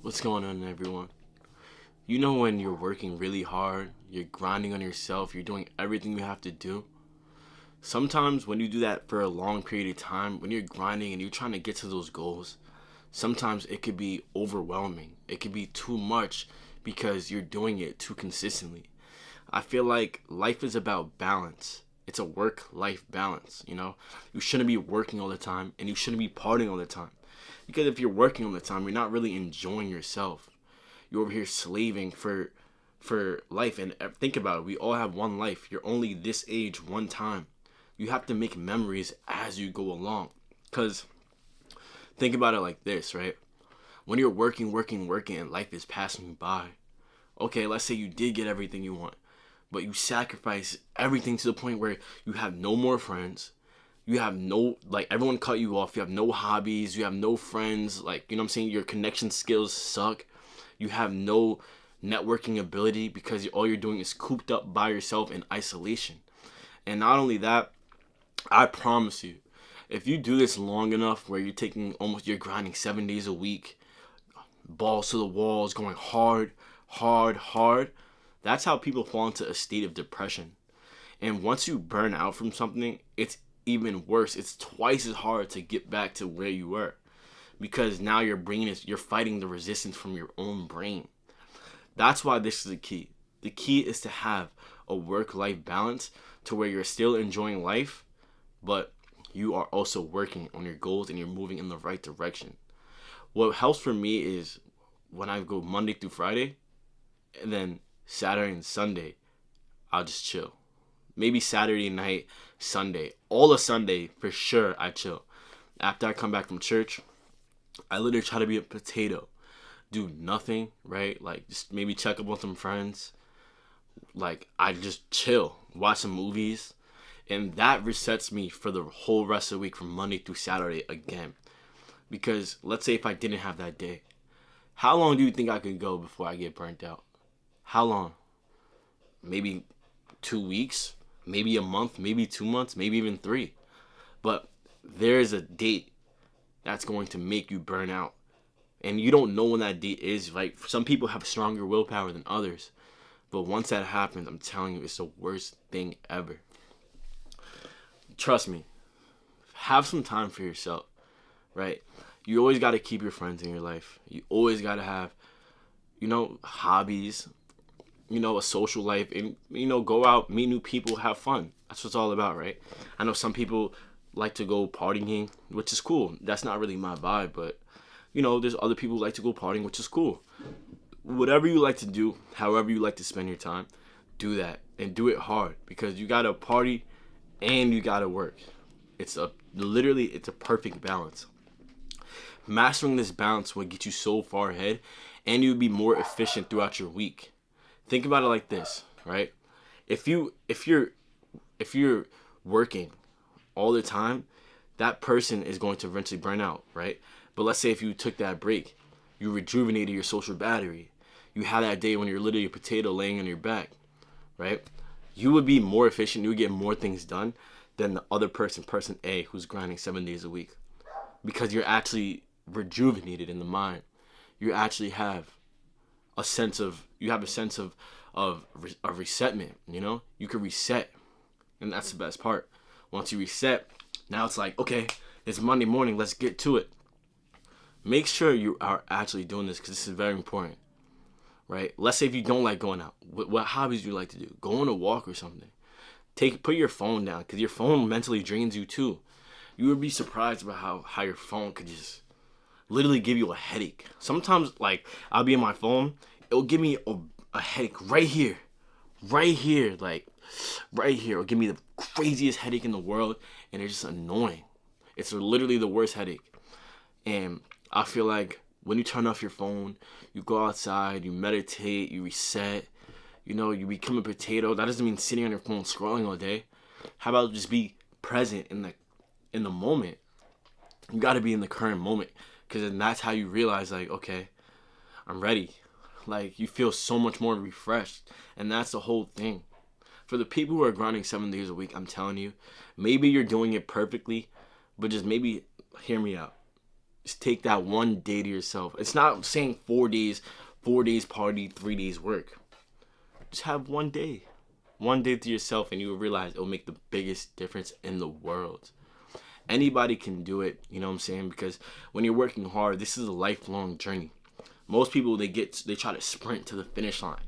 What's going on, everyone? You know when you're working really hard, you're grinding on yourself, you're doing everything you have to do. Sometimes when you do that for a long period of time, when you're grinding and you're trying to get to those goals, sometimes it could be overwhelming. It could be too much because you're doing it too consistently. I feel like life is about balance. It's a work-life balance, you know? You shouldn't be working all the time and you shouldn't be partying all the time. Because if you're working all the time, you're not really enjoying yourself. You're over here slaving for life. And think about it, we all have one life. You're only this age one time. You have to make memories as you go along. Because think about it like this, right? When you're working, and life is passing you by. Okay, let's say you did get everything you want, but you sacrifice everything to the point where you have no more friends. You have no, like, everyone cut you off. You have no hobbies. You have no friends. Like, you know what I'm saying? Your connection skills suck. You have no networking ability because all you're doing is cooped up by yourself in isolation. And not only that, I promise you, if you do this long enough where you're grinding 7 days a week, balls to the walls, going hard, hard, that's how people fall into a state of depression. And once you burn out from something, it's even worse. It's twice as hard to get back to where you were because now you're fighting the resistance from your own brain. That's why this is the key. The key is to have a work-life balance to where you're still enjoying life, but you are also working on your goals and you're moving in the right direction. What helps for me is when I go Monday through Friday, and then Saturday and Sunday, I'll just chill. Maybe Saturday night, Sunday. All of Sunday, for sure, I chill. After I come back from church, I literally try to be a potato. Do nothing, right? Like, just maybe check up on some friends. Like, I just chill. Watch some movies. And that resets me for the whole rest of the week from Monday through Saturday again. Because let's say if I didn't have that day, how long do you think I could go before I get burnt out? How long? Maybe 2 weeks? Maybe a month? Maybe 2 months? Maybe even 3. But there's a date that's going to make you burn out. And you don't know when that date is. Like, some people have stronger willpower than others. But once that happens, I'm telling you, it's the worst thing ever. Trust me. Have some time for yourself, right? You always got to keep your friends in your life. You always got to have, hobbies, a social life, and, go out, meet new people, have fun. That's what it's all about, right? I know some people like to go partying, which is cool. That's not really my vibe, but, there's other people who like to go partying, which is cool. Whatever you like to do, however you like to spend your time, do that and do it hard because you got to party and you got to work. It's a perfect balance. Mastering this balance will get you so far ahead and you'll be more efficient throughout your week. Think about it like this, right? If you're working all the time, that person is going to eventually burn out, right? But let's say if you took that break, you rejuvenated your social battery. You had that day when you're literally a potato laying on your back, right? You would be more efficient. You would get more things done than the other person A, who's grinding 7 days a week, because you're actually rejuvenated in the mind. You actually have a sense of a resetment. You can reset, and that's the best part. Once you reset, now it's like, okay, it's Monday morning, let's get to it. Make sure you are actually doing this because this is very important, right? Let's say if you don't like going out, what hobbies do you like to do? Go on a walk or something. Put your phone down because your phone mentally drains you too. You would be surprised about how your phone could just literally give you a headache. Sometimes, like, I'll be on my phone, it'll give me a headache right here, like right here. It'll give me the craziest headache in the world, and it's just annoying. It's literally the worst headache. And I feel like when you turn off your phone, you go outside, you meditate, you reset, you become a potato. That doesn't mean sitting on your phone scrolling all day. How about just be present in the moment? You got to be in the current moment because then that's how you realize, like, okay, I'm ready. Like, you feel so much more refreshed, and that's the whole thing. For the people who are grinding 7 days a week, I'm telling you, maybe you're doing it perfectly, but just maybe hear me out. Just take that one day to yourself. It's not saying 4 days party, 3 days work. Just have one day. One day to yourself, and you will realize it will make the biggest difference in the world. Anybody can do it, you know what I'm saying? Because when you're working hard, this is a lifelong journey. Most people, they try to sprint to the finish line.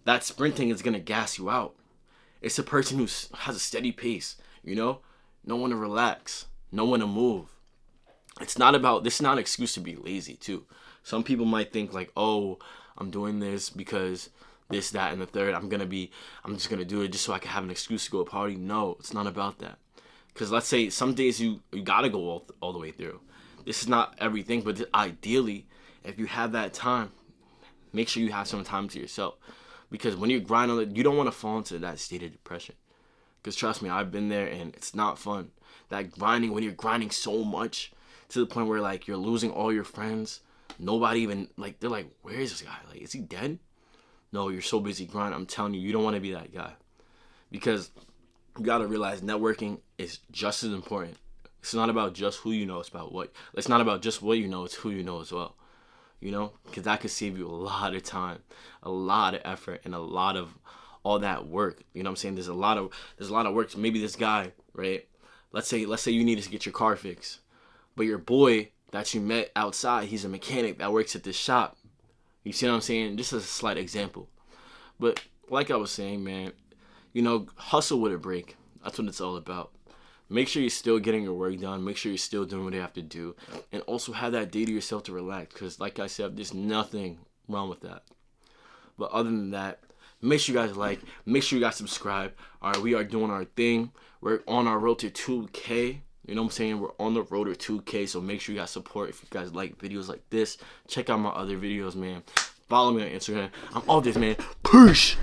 That sprinting is gonna gas you out. It's a person who has a steady pace, you know? No one to relax, no one to move. This is not an excuse to be lazy too. Some people might think like, oh, I'm doing this because this, that, and the third. I'm just gonna do it just so I can have an excuse to go to a party. No, it's not about that. Because let's say some days you gotta go all the way through. This is not everything, but ideally, if you have that time, make sure you have some time to yourself. Because when you're grinding, you don't want to fall into that state of depression. Because trust me, I've been there and it's not fun. That grinding, when you're grinding so much to the point where like you're losing all your friends, nobody even, like, they're like, where is this guy? Like, is he dead? No, you're so busy grinding. I'm telling you, you don't want to be that guy. Because you got to realize networking is just as important. It's not about just who you know. It's not about just what you know. It's who you know as well. You know, because that could save you a lot of time, a lot of effort, and a lot of all that work. You know what I'm saying? There's a lot of work. So maybe this guy, right? Let's say you need to get your car fixed, but your boy that you met outside, he's a mechanic that works at this shop. You see what I'm saying? Just as a slight example. But like I was saying, man, you know, hustle with a break. That's what it's all about. Make sure you're still getting your work done. Make sure you're still doing what you have to do. And also have that day to yourself to relax. Because like I said, there's nothing wrong with that. But other than that, make sure you guys like. Make sure you guys subscribe. All right, we are doing our thing. We're on our road to 2K. You know what I'm saying? We're on the road to 2K. So make sure you guys support. If you guys like videos like this, check out my other videos, man. Follow me on Instagram. I'm all this, man. Push!